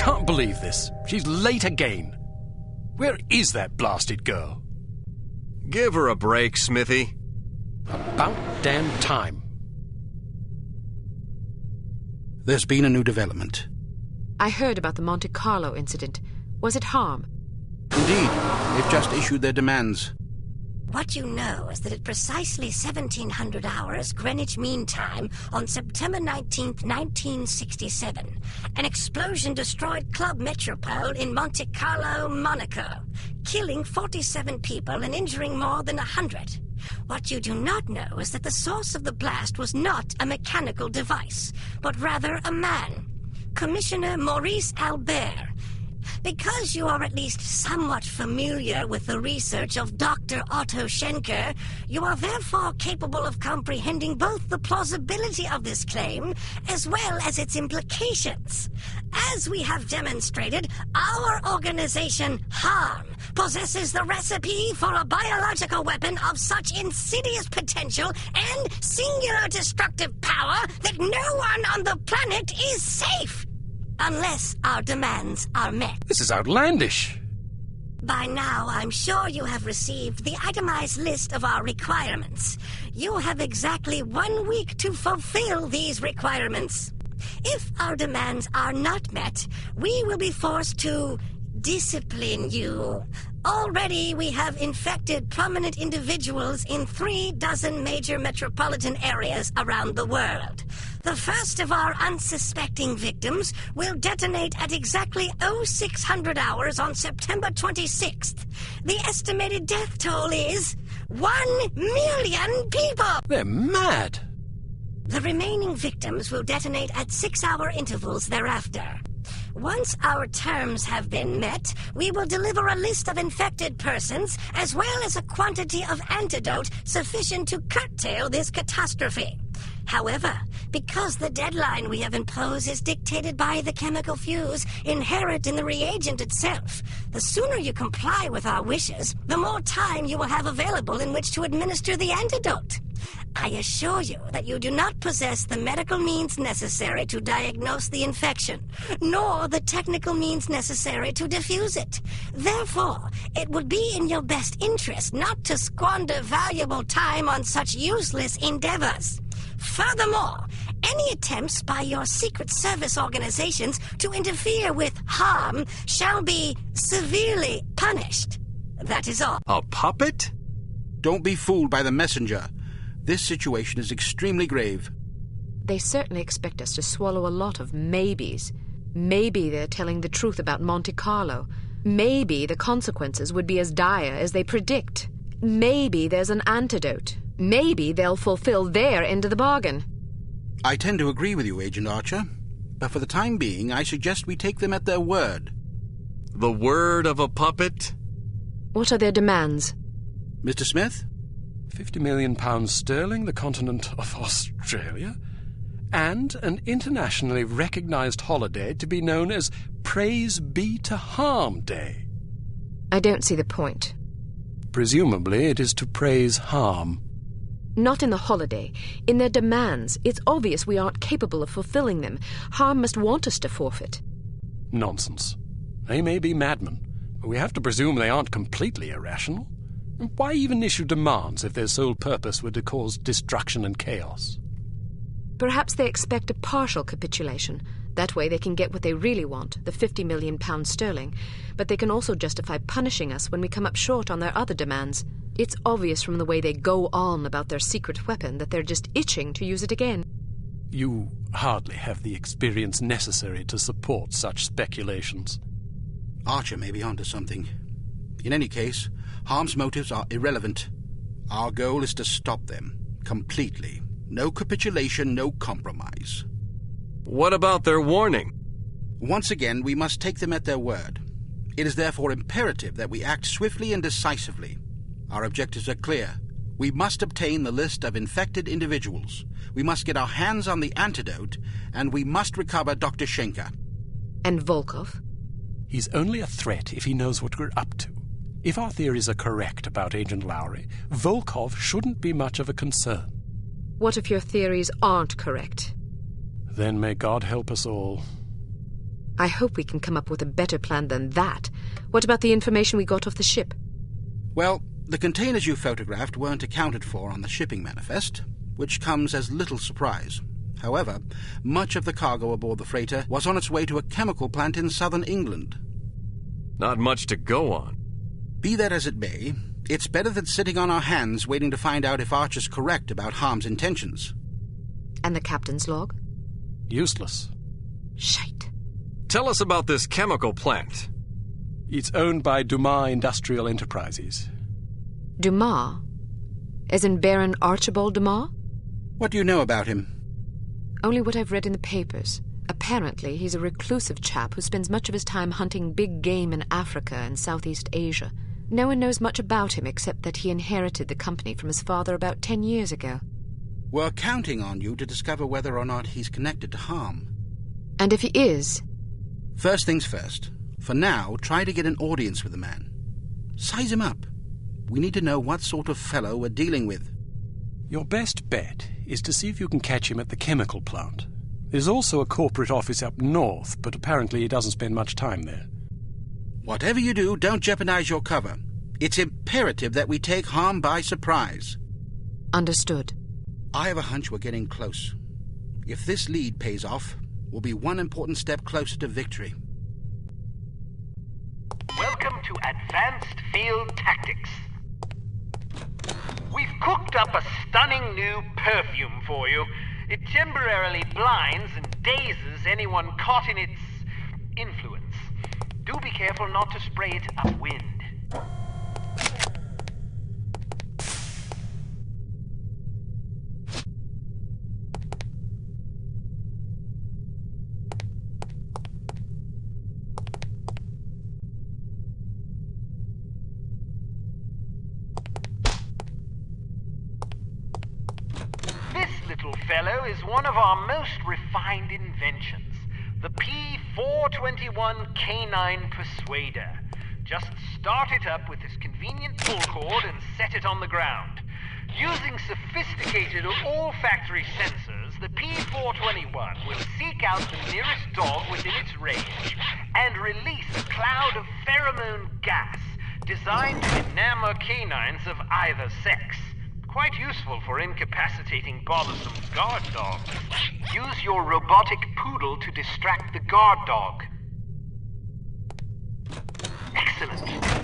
can't believe this. She's late again. Where is that blasted girl? Give her a break, Smithy. About damn time. There's been a new development. I heard about the Monte Carlo incident. Was it harm? Indeed, they've just issued their demands. What you know is that at precisely 1700 hours Greenwich Mean Time on September 19th, 1967, an explosion destroyed Club Metropole in Monte Carlo, Monaco, killing 47 people and injuring more than 100. What you do not know is that the source of the blast was not a mechanical device, but rather a man, Commissioner Maurice Albert. Because you are at least somewhat familiar with the research of Dr. Otto Schenker, you are therefore capable of comprehending both the plausibility of this claim as well as its implications. As we have demonstrated, our organization, HARM, possesses the recipe for a biological weapon of such insidious potential and singular destructive power that no one on the planet is safe. Unless our demands are met. This is outlandish. By now, I'm sure you have received the itemized list of our requirements. You have exactly 1 week to fulfill these requirements. If our demands are not met, we will be forced to discipline you. Already, we have infected prominent individuals in 36 major metropolitan areas around the world. The first of our unsuspecting victims will detonate at exactly 0600 hours on September 26th. The estimated death toll is 1 million people! They're mad! The remaining victims will detonate at 6-hour intervals thereafter. Once our terms have been met, we will deliver a list of infected persons as well as a quantity of antidote sufficient to curtail this catastrophe. However, because the deadline we have imposed is dictated by the chemical fuse inherent in the reagent itself, the sooner you comply with our wishes, the more time you will have available in which to administer the antidote. I assure you that you do not possess the medical means necessary to diagnose the infection, nor the technical means necessary to diffuse it. Therefore, it would be in your best interest not to squander valuable time on such useless endeavors. Furthermore, any attempts by your secret service organizations to interfere with harm shall be severely punished. That is all. A puppet? Don't be fooled by the messenger. This situation is extremely grave. They certainly expect us to swallow a lot of maybes. Maybe they're telling the truth about Monte Carlo. Maybe the consequences would be as dire as they predict. Maybe there's an antidote. Maybe they'll fulfill their end of the bargain. I tend to agree with you, Agent Archer. But for the time being, I suggest we take them at their word. The word of a puppet? What are their demands? Mr. Smith? £50 million sterling, the continent of Australia, and an internationally recognized holiday to be known as Praise Be to Harm Day. I don't see the point. Presumably it is to praise harm. Not in the holiday. In their demands. It's obvious we aren't capable of fulfilling them. Harm must want us to forfeit. Nonsense. They may be madmen, but we have to presume they aren't completely irrational. Why even issue demands if their sole purpose were to cause destruction and chaos? Perhaps they expect a partial capitulation. That way they can get what they really want, the £50 million sterling. But they can also justify punishing us when we come up short on their other demands. It's obvious from the way they go on about their secret weapon that they're just itching to use it again. You hardly have the experience necessary to support such speculations. Archer may be onto something. In any case, Harm's motives are irrelevant. Our goal is to stop them, completely. No capitulation, no compromise. What about their warning? Once again, we must take them at their word. It is therefore imperative that we act swiftly and decisively. Our objectives are clear. We must obtain the list of infected individuals. We must get our hands on the antidote, and we must recover Dr. Schenker. And Volkov? He's only a threat if he knows what we're up to. If our theories are correct about Agent Lowry, Volkov shouldn't be much of a concern. What if your theories aren't correct? Then may God help us all. I hope we can come up with a better plan than that. What about the information we got off the ship? Well, the containers you photographed weren't accounted for on the shipping manifest, which comes as little surprise. However, much of the cargo aboard the freighter was on its way to a chemical plant in southern England. Not much to go on. Be that as it may, it's better than sitting on our hands waiting to find out if Archer's correct about Harm's intentions. And the captain's log? Useless. Shite. Tell us about this chemical plant. It's owned by Dumas Industrial Enterprises. Dumas? As in Baron Archibald Dumas? What do you know about him? Only what I've read in the papers. Apparently, he's a reclusive chap who spends much of his time hunting big game in Africa and Southeast Asia. No one knows much about him except that he inherited the company from his father about 10 years ago. We're counting on you to discover whether or not he's connected to Harm. And if he is? First things first. For now, try to get an audience with the man. Size him up. We need to know what sort of fellow we're dealing with. Your best bet is to see if you can catch him at the chemical plant. There's also a corporate office up north, but apparently he doesn't spend much time there. Whatever you do, don't jeopardize your cover. It's imperative that we take Harm by surprise. Understood. I have a hunch we're getting close. If this lead pays off, we'll be one important step closer to victory. Welcome to Advanced Field Tactics. We've cooked up a stunning new perfume for you. It temporarily blinds and dazes anyone caught in its influence. Do be careful not to spray it upwind. Fellow is one of our most refined inventions, the P421 Canine Persuader. Just start it up with this convenient pull cord and set it on the ground. Using sophisticated olfactory sensors, the P421 will seek out the nearest dog within its range and release a cloud of pheromone gas designed to enamor canines of either sex. Quite useful for incapacitating bothersome guard dogs. Use your robotic poodle to distract the guard dog. Excellent.